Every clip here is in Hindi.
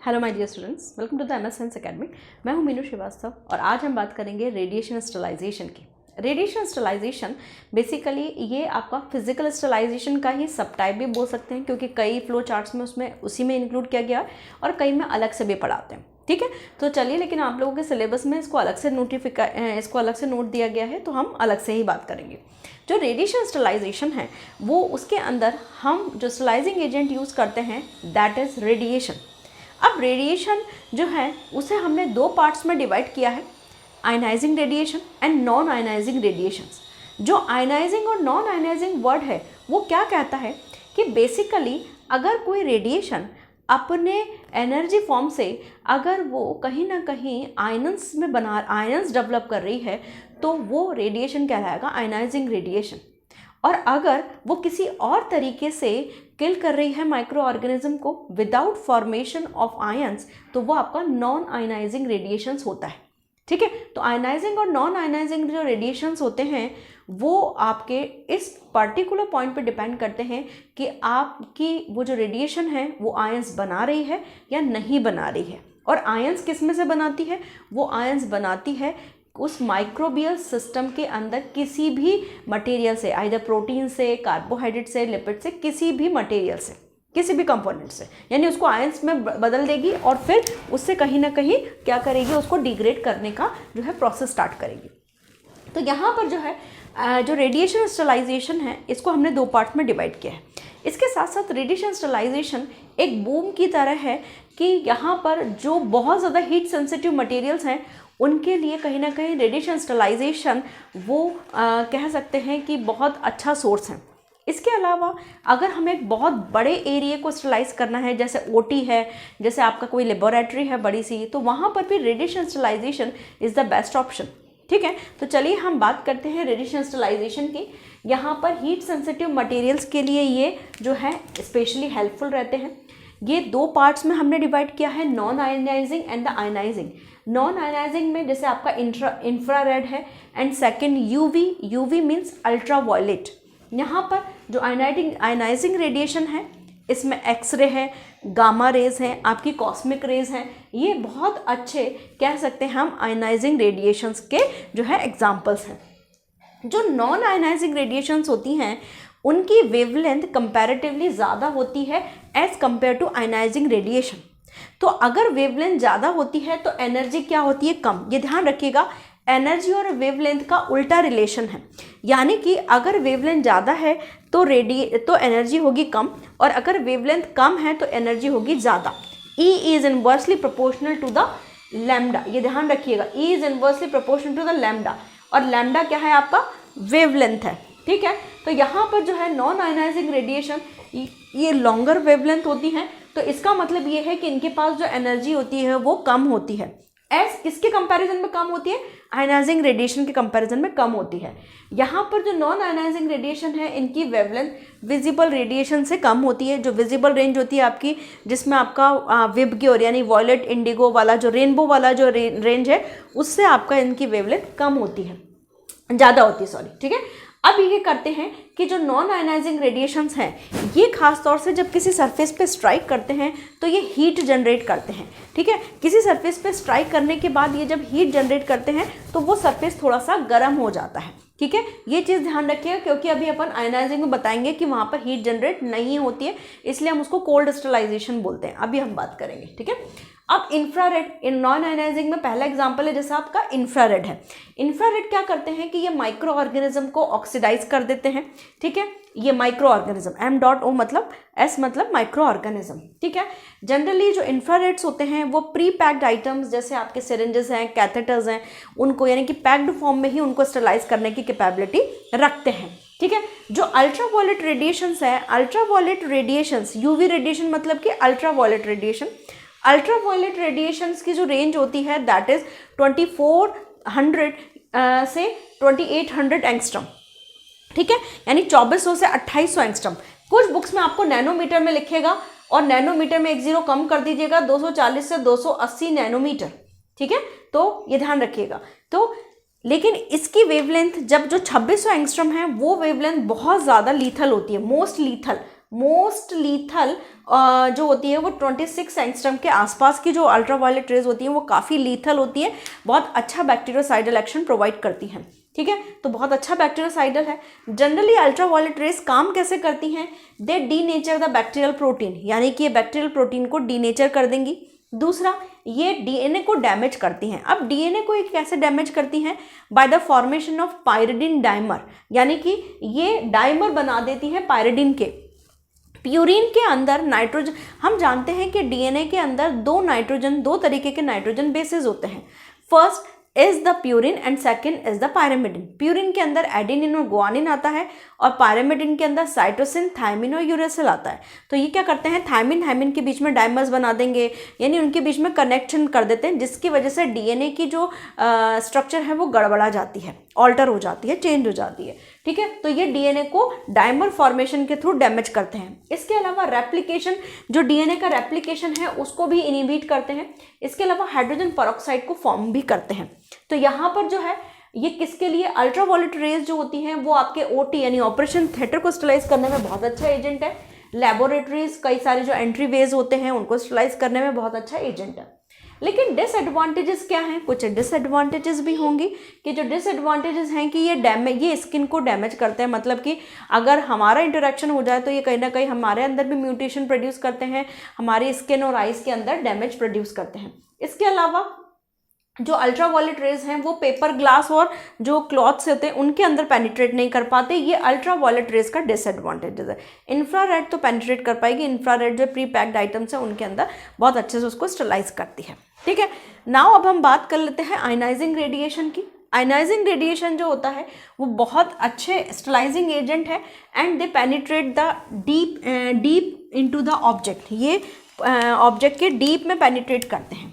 Hello my dear students, welcome to the MS science academy. मैं हूं मीनू श्रीवास्तव और आज हम बात करेंगे रेडिएशन स्टरलाइजेशन की। रेडिएशन स्टरलाइजेशन बेसिकली ये आपका फिजिकल स्टरलाइजेशन का ही सब टाइप भी बोल सकते हैं, क्योंकि कई फ्लो चार्ट्स में उसमें उसी में इंक्लूड किया गया है और कई में अलग से भी पढ़ाते हैं। ठीक है, तो चलिए, लेकिन आप लोगों के सिलेबस में इसको अलग से नोट दिया गया है, तो हम अलग से ही बात करेंगे। जो रेडिएशन स्टरलाइजेशन है वो उसके अंदर हम जो स्टरलाइजिंग एजेंट यूज़ करते हैं दैट इज़ रेडिएशन। अब रेडिएशन जो है उसे हमने दो पार्ट्स में डिवाइड किया है, ionising radiation and non ionising radiations. जो आयनाइजिंग और नॉन आयनाइजिंग वर्ड है वो क्या कहता है कि बेसिकली अगर कोई रेडिएशन अपने एनर्जी फॉर्म से अगर वो कहीं ना कहीं आयन्स डेवलप कर रही है तो वो रेडिएशन कहलाएगा आयनाइजिंग रेडिएशन। और अगर वो किसी और तरीके से किल कर रही है माइक्रो ऑर्गेनिज्म को विदाउट फॉर्मेशन ऑफ आयंस तो वो आपका नॉन आयनाइजिंग रेडिएशंस होता है। ठीक है, तो आयनाइजिंग और नॉन आयनाइजिंग जो रेडिएशंस होते हैं वो आपके इस पर्टिकुलर पॉइंट पे डिपेंड करते हैं कि आपकी वो जो रेडिएशन है वो आयंस बना रही है या नहीं बना रही है। और आयंस किस में से बनाती है? वो आयंस बनाती है उस माइक्रोबियल सिस्टम के अंदर किसी भी मटेरियल से, आइदर प्रोटीन से, कार्बोहाइड्रेट से, लिपिड से, किसी भी मटेरियल से, किसी भी कंपोनेंट से, यानी उसको आयंस में बदल देगी और फिर उससे कहीं ना कहीं क्या करेगी, उसको डिग्रेड करने का जो है प्रोसेस स्टार्ट करेगी। तो यहाँ पर जो है जो रेडिएशन स्टरलाइजेशन है इसको हमने दो पार्ट में डिवाइड किया है। इसके साथ साथ रेडिएशन स्टरलाइजेशन एक बूम की तरह है कि यहाँ पर जो बहुत ज़्यादा हीट सेंसिटिव मटेरियल्स हैं उनके लिए कहीं ना कहीं रेडिएशन स्टरलाइजेशन वो कह सकते हैं कि बहुत अच्छा सोर्स है। इसके अलावा अगर हमें एक बहुत बड़े एरिया को स्टरलाइज करना है, जैसे ओटी है, जैसे आपका कोई लेबोरेटरी है बड़ी सी, तो वहाँ पर भी radiation sterilization is the best option. ठीक है, तो चलिए हम बात करते हैं रेडिएशन स्टरलाइजेशन की। यहाँ पर हीट सेंसिटिव मटेरियल्स के लिए ये जो है स्पेशली हेल्पफुल रहते हैं। ये दो पार्ट्स में हमने डिवाइड किया है, non ionizing and the ionizing. Non ionizing में जैसे आपका इंफ्रारेड है and second UV means ultraviolet. यहाँ पर जो आयनाइजिंग रेडिएशन है इसमें एक्सरे है, गामा रेज हैं, आपकी कॉस्मिक रेज हैं। ये बहुत अच्छे कह सकते हैं हम आयनाइजिंग रेडिएशंस के जो है एग्जाम्पल्स हैं। जो नॉन आयनाइजिंग रेडिएशंस होती हैं उनकी वेवलेंथ कंपैरेटिवली ज़्यादा होती है as compare to ionizing radiation. तो अगर वेवलेंथ ज़्यादा होती है तो एनर्जी क्या होती है? कम। ये ध्यान रखिएगा, एनर्जी और वेवलेंथ का उल्टा रिलेशन है, यानी कि अगर वेवलेंथ ज़्यादा है तो एनर्जी होगी कम, और अगर वेवलेंथ कम है तो एनर्जी होगी ज़्यादा। E is inversely proportional to the lambda. ये ध्यान रखिएगा, E is inversely proportional to the lambda, और लैम्डा क्या है? आपका वेवलेंथ है। ठीक है, तो यहाँ पर जो है नॉन आयनाइजिंग रेडिएशन ये लॉन्गर वेवलेंथ होती हैं, तो इसका मतलब ये है कि इनके पास जो एनर्जी होती है वो कम होती है। एज किसके कंपैरिजन में कम होती है? आयनाइजिंग रेडिएशन के कंपैरिजन में कम होती है। यहाँ पर जो नॉन आयनाइजिंग रेडिएशन है इनकी वेवलेंथ विजिबल रेडिएशन से कम होती है। जो विजिबल रेंज होती है आपकी, जिसमें आपका विबग्योर यानी वॉयलेट इंडिगो वाला जो रेनबो वाला जो रेंज है, उससे आपका इनकी वेवलेंथ कम होती है, ज़्यादा होती है, सॉरी। ठीक है, अब ये करते हैं कि जो नॉन आयनाइजिंग रेडिएशंस हैं ये खास तौर से जब किसी सरफेस पे स्ट्राइक करते हैं तो ये हीट जनरेट करते हैं। ठीक है, किसी सरफेस पे स्ट्राइक करने के बाद ये जब हीट जनरेट करते हैं तो वो सरफेस थोड़ा सा गर्म हो जाता है। ठीक है, ये चीज़ ध्यान रखिएगा, क्योंकि अभी अपन आयनाइजिंग में बताएंगे कि वहाँ पर हीट जनरेट नहीं होती है, इसलिए हम उसको कोल्ड स्टरलाइजेशन बोलते हैं। अभी हम बात करेंगे। ठीक है, अब इंफ्रारेड इन नॉन आयनाइजिंग में पहला एग्जांपल है, जैसा आपका इंफ्रारेड है। इंफ्रारेड क्या करते हैं कि ये माइक्रो ऑर्गेनिज्म को ऑक्सीडाइज कर देते हैं। ठीक है, ये माइक्रो ऑर्गेनिज्म M.O मतलब S मतलब माइक्रो ऑर्गेनिज्म। ठीक है, जनरली जो इंफ्रारेड्स होते हैं वो प्री पैक्ड आइटम्स जैसे आपके सिरिंजेस हैं, कैथेटर्स हैं, उनको यानी कि पैक्ड फॉर्म में ही उनको स्टरलाइज करने की कैपेबिलिटी रखते हैं। ठीक है, जो अल्ट्रा वायलेट रेडिएशंस है, ultraviolet radiations, UV radiation मतलब कि ultraviolet radiation, ultraviolet radiations की जो रेंज होती है दैट इज 2400 से 2800 एंगस्ट्रम। ठीक है, यानी 2400 से 2800 एंगस्ट्रम। कुछ बुक्स में आपको नैनोमीटर में लिखेगा और नैनोमीटर में एक जीरो कम कर दीजिएगा, 240 से 280 नैनोमीटर। ठीक है, तो ये ध्यान रखिएगा। तो लेकिन इसकी वेवलेंथ जब जो 2600 एंगस्ट्रम है वो वेवलेंथ बहुत ज़्यादा लीथल होती है, मोस्ट लीथल मोस्ट लीथल जो होती है वो 26 एंगस्ट्रम के आसपास की जो अल्ट्रावायलेट रेज होती हैं वो काफ़ी लीथल होती हैं, बहुत अच्छा बैक्टीरियोसाइडल एक्शन प्रोवाइड करती हैं। ठीक है, तो बहुत अच्छा बैक्टीरियोसाइडल है। जनरली अल्ट्रावायलेट रेज काम कैसे करती हैं? दे डीनेचर द बैक्टीरियल प्रोटीन, यानी कि ये बैक्टीरियल प्रोटीन को डीनेचर कर देंगी। दूसरा, ये डीएनए को डैमेज करती हैं। अब डीएनए को ये कैसे डैमेज करती हैं? By the formation of pyridine dimer, यानी कि ये डाइमर बना देती हैं पायरिडिन के। प्यूरिन के अंदर नाइट्रोजन, हम जानते हैं कि डीएनए के अंदर दो तरीके के नाइट्रोजन बेसेस होते हैं। First is the purine and second is the pyrimidine. Purine के अंदर एडेनिन और गुआनिन आता है और पायरिमिडिन के अंदर साइटोसिन, थायमिन और यूरेसिल आता है। तो ये क्या करते हैं, थायमिन हाइमिन के बीच में डाइमर्स बना देंगे, यानी उनके बीच में कनेक्शन कर देते हैं, जिसकी वजह से डीएनए की जो स्ट्रक्चर है वो गड़बड़ा जाती है, ऑल्टर हो जाती है, चेंज हो जाती है। ठीक है, तो ये डीएनए को डाइमर फॉर्मेशन के थ्रू डैमेज करते हैं। इसके अलावा रेप्लिकेशन, जो डीएनए का रेप्लिकेशन है उसको भी इनहिबिट करते हैं। इसके अलावा हाइड्रोजन पेरोक्साइड को फॉर्म भी करते हैं। तो यहाँ पर जो है ये किसके लिए, अल्ट्रावायलेट रेज जो होती हैं वो आपके ओटी यानी ऑपरेशन थिएटर को स्टरलाइज करने में बहुत अच्छा एजेंट है। लेबोरेटरीज, कई सारे जो एंट्री वेज होते हैं उनको स्टरलाइज करने में बहुत अच्छा एजेंट है। लेकिन डिसएडवांटेजेस क्या हैं? कुछ डिसएडवांटेजेस भी होंगी, कि जो डिसएडवांटेजेस हैं कि ये स्किन को डैमेज करते हैं, मतलब कि अगर हमारा इंटरेक्शन हो जाए तो ये कहीं ना कहीं हमारे अंदर भी म्यूटेशन प्रोड्यूस करते हैं, हमारी स्किन और आइज के अंदर डैमेज प्रोड्यूस करते हैं। इसके अलावा जो अल्ट्रावायलेट रेज हैं वो पेपर, ग्लास और जो क्लॉथ्स होते हैं उनके अंदर पेनिट्रेट नहीं कर पाते। ये अल्ट्रावायलेट रेज का डिसएडवांटेजेस है। इंफ्रारेड तो पेनिट्रेट कर पाएगी, इंफ्रारेड जो प्री पैक्ड आइटम्स है उनके अंदर बहुत अच्छे से उसको स्टरलाइज करती है। ठीक है, नाउ अब हम बात कर लेते हैं आयनाइजिंग रेडिएशन की। आयनाइजिंग रेडिएशन जो होता है वो बहुत अच्छे स्टरलाइजिंग एजेंट है and they penetrate the deep into the object. ये ऑब्जेक्ट के डीप में पेनिट्रेट करते हैं,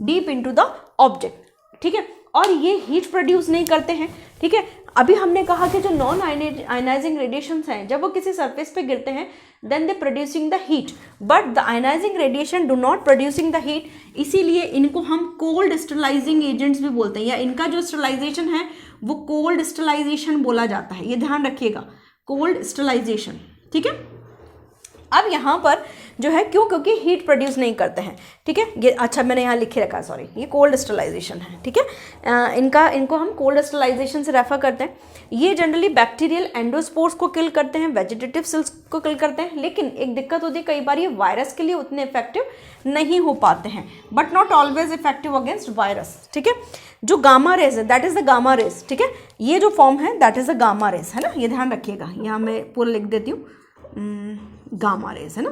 डीप इनटू द ऑब्जेक्ट। ठीक है, और ये हीट प्रोड्यूस नहीं करते हैं। ठीक है, अभी हमने कहा कि जो नॉन आयनाइजिंग रेडिएशंस हैं जब वो किसी सरफेस पे गिरते हैं then they producing the heat, but the ionizing radiation do not producing the heat, इसीलिए इनको हम कोल्ड स्टरलाइजिंग एजेंट्स भी बोलते हैं, या इनका जो स्टरलाइजेशन है वो कोल्ड स्टरलाइजेशन बोला जाता है। ये ध्यान रखिएगा, कोल्ड स्टरलाइजेशन। ठीक है, अब यहाँ पर जो है क्योंकि हीट प्रोड्यूस नहीं करते हैं। ठीक है, ये अच्छा मैंने यहाँ लिखे रखा है, सॉरी, ये कोल्ड स्टरलाइजेशन है। ठीक है, इनको हम कोल्ड स्टरलाइजेशन से रेफर करते हैं। ये जनरली बैक्टीरियल एंडोस्पोर्स को किल करते हैं, वेजिटेटिव सेल्स को किल करते हैं, लेकिन एक दिक्कत होती है कई बार ये वायरस के लिए उतने इफेक्टिव नहीं हो पाते हैं, but not always effective against virus. ठीक है, जो गामा रेज है that is the gamma rays. ठीक है, ये जो फॉर्म है that is the gamma rays, है ना, ये ध्यान रखिएगा। यहाँ मैं पूरा लिख देती हूँ, गामा रेज, है ना,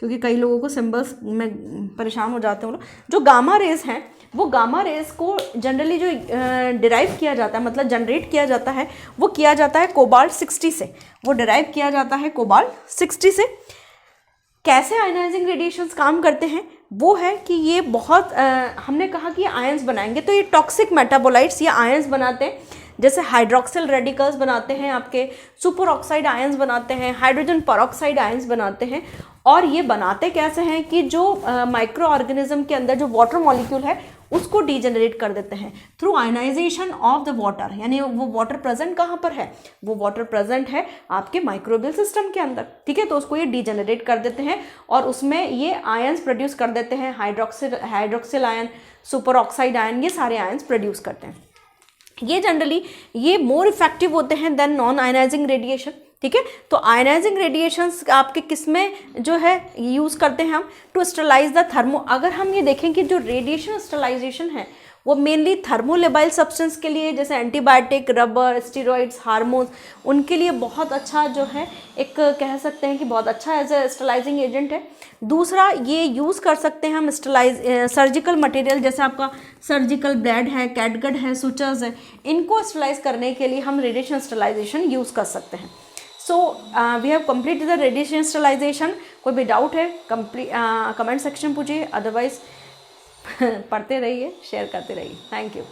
क्योंकि कई लोगों को सिंबल्स में परेशान हो जाते हैं। जो गामा रेज हैं वो गामा रेज को जनरली जो डिराइव किया जाता है, मतलब जनरेट किया जाता है, वो किया जाता है कोबाल्ट 60 से। वो डिराइव किया जाता है कोबाल्ट 60 से। कैसे आयनाइजिंग रेडिएशंस काम करते हैं वो है कि ये बहुत हमने कहा कि ये आयंस बनाएंगे, तो ये टॉक्सिक मेटाबोलाइट्स ये आयंस बनाते हैं, जैसे हाइड्रोक्सिल रेडिकल्स बनाते हैं, आपके सुपर ऑक्साइड आयंस बनाते हैं, हाइड्रोजन पेरोक्साइड आयंस बनाते हैं। और ये बनाते कैसे हैं कि जो माइक्रो ऑर्गेनिज्म के अंदर जो वाटर मॉलिक्यूल है उसको डीजेनरेट कर देते हैं through ionization of the water. यानी वो वाटर प्रेजेंट कहाँ पर है, वो वाटर प्रेजेंट है आपके माइक्रोबियल सिस्टम के अंदर। ठीक है, तो उसको ये डीजेनरेट कर देते हैं और उसमें ये आयंस प्रोड्यूस कर देते हैं, hydroxyl ion, super oxide ion, ये सारे आयंस प्रोड्यूस करते हैं। ये जनरली ये मोर इफेक्टिव होते हैं देन नॉन आयनाइजिंग रेडिएशन। ठीक है, तो आयनाइजिंग रेडिएशंस आपके किस में जो है यूज़ करते हैं हम, टू स्टरलाइज द थर्मो। अगर हम ये देखें कि जो रेडिएशन स्टरलाइजेशन है वो मेनली थर्मोलेबाइल सब्सटेंस के लिए, जैसे एंटीबायोटिक, रबर, स्टेरॉइड्स, हार्मोन्स, उनके लिए बहुत अच्छा जो है एक कह सकते हैं कि बहुत अच्छा एज ए स्टरलाइजिंग एजेंट है। दूसरा, ये यूज़ कर सकते हैं हम सर्जिकल मटेरियल, जैसे आपका सर्जिकल ब्लेड है, कैटगट है, सुचर्स है, इनको स्टरलाइज करने के लिए हम रेडिएशन स्टरलाइजेशन यूज़ कर सकते हैं। So we have complete the radiation sterilization. कोई भी डाउट है कमेंट सेक्शन पूछिए, अदरवाइज पढ़ते रहिए, शेयर करते रहिए। Thank you.